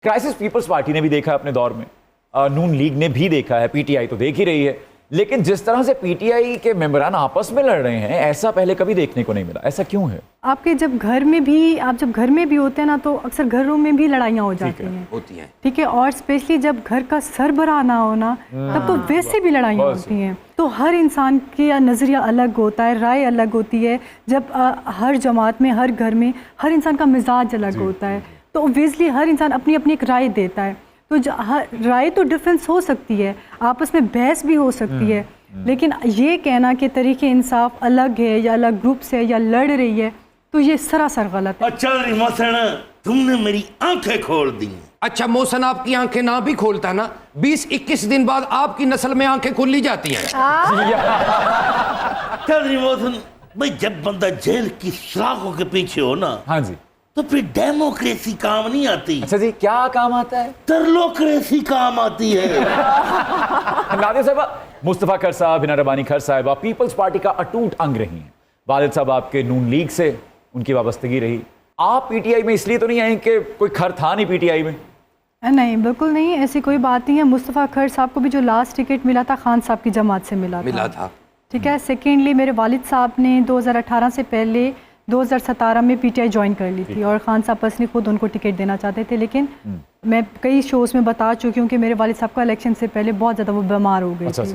Crisis peoples party ने भी देखा है अपने दौर में, नून लीग ने भी देखा है, पीटीआई तो देख ही रही है, लेकिन जिस तरह से पीटीआई के मेंबरान आपस में लड़ रहे हैं ऐसा पहले कभी देखने को नहीं मिला। ऐसा क्यों है? आपके जब घर में भी होते हैं ना, तो अक्सर घरों में भी लड़ाइयाँ हो जाती हैं, होती हैं, ठीक है। और स्पेशली जब घर का सरबराह ना होना, तब तो वैसे भी लड़ाइयाँ होती हैं। तो हर इंसान का नज़रिया अलग होता है, राय अलग होती है। जब हर जमात में, हर घर में हर इंसान का मिजाज अलग होता है, तो ऑब्वियसली हर इंसान अपनी अपनी एक राय देता है। तो राय तो डिफरेंस हो सकती है, आपस में बहस भी हो सकती है, लेकिन ये कहना कि तरीके इंसाफ अलग है या अलग ग्रुप से या लड़ रही है, तो ये सरासर गलत है। अच्छा मोहसन, तुमने मेरी आंखें खोल दी। अच्छा मोहसन, आपकी आंखें ना भी खोलता ना, 20-21 दिन बाद आपकी नस्ल में आंखें खुल ही जाती हैं। चल मोहसन भाई, जब बंदा जेल की सलाखों के पीछे हो ना, हाँ जी, तो फिर डेमोक्रेसी काम नहीं आती। अच्छा जी, क्या काम आता है? तरलोक्रेसी काम आती है। नादिया साहबा, मुस्तफ़ा खर साहब, हिना रबानी खर साहबा पीपल्स पार्टी का अटूट अंग रही हैं। वालिद साहब आपके नून लीग से उनकी वाबस्तगी रही। आप पीटीआई में इसलिए तो नहीं आए कि कोई खर था नहीं पीटीआई में? नहीं, बिल्कुल नहीं, ऐसी कोई बात नहीं है। मुस्तफ़ा खर साहब को भी जो लास्ट टिकट मिला था खान साहब की जमात से मिला था, ठीक है। सेकेंडली मेरे वालिद साहब ने 2018 से पहले 2017 में पीटीआई ज्वाइन कर ली थी, और खान साहब पर्सनली खुद उनको टिकट देना चाहते थे, लेकिन मैं कई शोज़ में बता चुकी हूँ कि मेरे वालिद साहब का इलेक्शन से पहले बहुत ज़्यादा वो बीमार हो गए थे।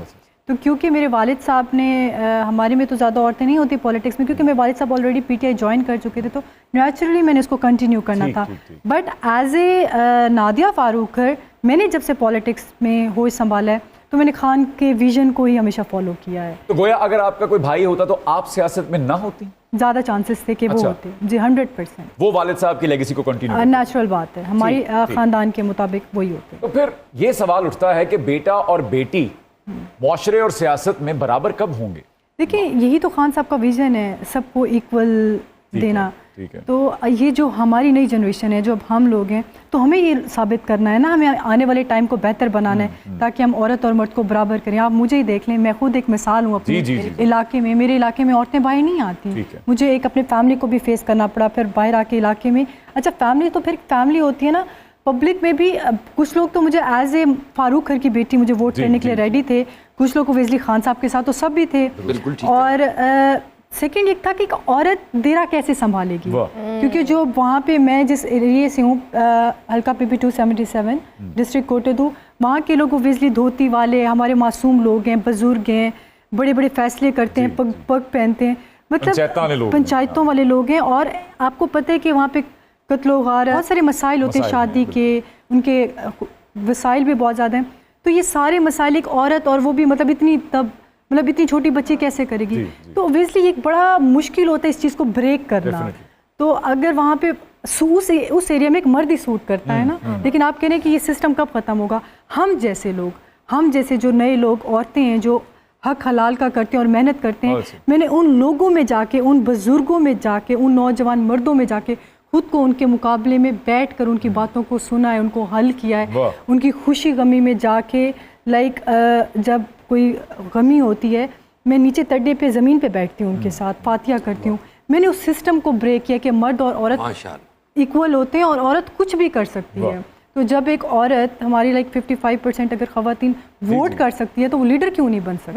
तो क्योंकि मेरे वालिद साहब ने हमारे में तो ज़्यादा औरतें नहीं होती पॉलिटिक्स में, क्योंकि मेरे वालिद साहब ऑलरेडी पीटीआई ज्वाइन कर चुके थे, तो नेचुरली मैंने इसको कंटिन्यू करना था। But as a Nadia Farooq Khar, मैंने जब से पॉलिटिक्स में होश संभाला है, तो मैंने खान के विजन को ही हमेशा फॉलो किया है। तो गोया अगर आपका कोई भाई होता तो आप सियासत में ना होती? ज़्यादा चांसेस थे कि वो होते जी, 100%। वो वालिद साहब की लेगेसी को कंटिन्यू, नेचुरल बात है, हमारी खानदान के मुताबिक वही होते। तो फिर ये सवाल उठता है कि बेटा और बेटी मुआशरे और सियासत में बराबर कब होंगे? देखिए, यही तो खान साहब का विजन है, सबको इक्वल देना। तो ये जो हमारी नई जनरेशन है, जो अब हम लोग हैं, तो हमें ये साबित करना है ना, हमें आने वाले टाइम को बेहतर बनाना है, ताकि हम औरत और मर्द को बराबर करें। आप मुझे ही देख लें, मैं खुद एक मिसाल हूँ अपने इलाके में। मेरे इलाके में औरतें बाहर नहीं आती, मुझे एक अपने फैमिली को भी फेस करना पड़ा, फिर बाहर आके इलाके में। अच्छा, फैमिली तो फिर फैमिली होती है ना, पब्लिक में भी कुछ लोग तो मुझे एज ए फारूक खर की बेटी मुझे वोट करने के लिए रेडी थे, कुछ लोग ओबवियसली खान साहब के साथ तो सब भी थे। और सेकंड एक था कि एक औरत देरा कैसे संभालेगी, क्योंकि जो वहाँ पे मैं जिस एरिया से हूँ, हल्का PP 277 डिस्ट्रिक्ट कोटेदू, वहाँ के लोग ओबवियसली धोती वाले, हमारे मासूम लोग हैं, बुजुर्ग हैं, बड़े बड़े फैसले करते हैं, पग पहनते हैं, मतलब पंचायतों वाले लोग हैं। और आपको पता है कि वहाँ पे कत्लो गार, बहुत सारे मसाइल होते हैं शादी के, उनके वसाइल भी बहुत ज़्यादा हैं। तो ये सारे मसाइल एक औरत, और वो भी मतलब इतनी छोटी बच्ची कैसे करेगी? तो ऑब्वियसली एक बड़ा मुश्किल होता है इस चीज़ को ब्रेक करना। तो अगर वहाँ पे उस एरिया में एक मर्द ही सूट करता है ना, लेकिन आप कह रहे हैं कि ये सिस्टम कब ख़त्म होगा? हम जैसे लोग, हम जैसे जो नए लोग, औरतें हैं जो हक हलाल का करते हैं और मेहनत करते हैं, मैंने उन लोगों में जाके, उन बुज़ुर्गों में जाके, उन नौजवान मर्दों में जाके खुद को उनके मुकाबले में बैठकर उनकी बातों को सुना है, उनको हल किया है, उनकी खुशी गमी में जाके, लाइक जब कोई गमी होती है, मैं नीचे तड्डे पे ज़मीन पे बैठती हूँ, उनके साथ फातिया करती हूँ। मैंने उस सिस्टम को ब्रेक किया कि मर्द और औरत इक्वल होते हैं और औरत कुछ भी कर सकती है। तो जब एक औरत, हमारी लाइक 55% अगर ख़वातीन वोट कर सकती है, तो वो लीडर क्यों नहीं बन सकती?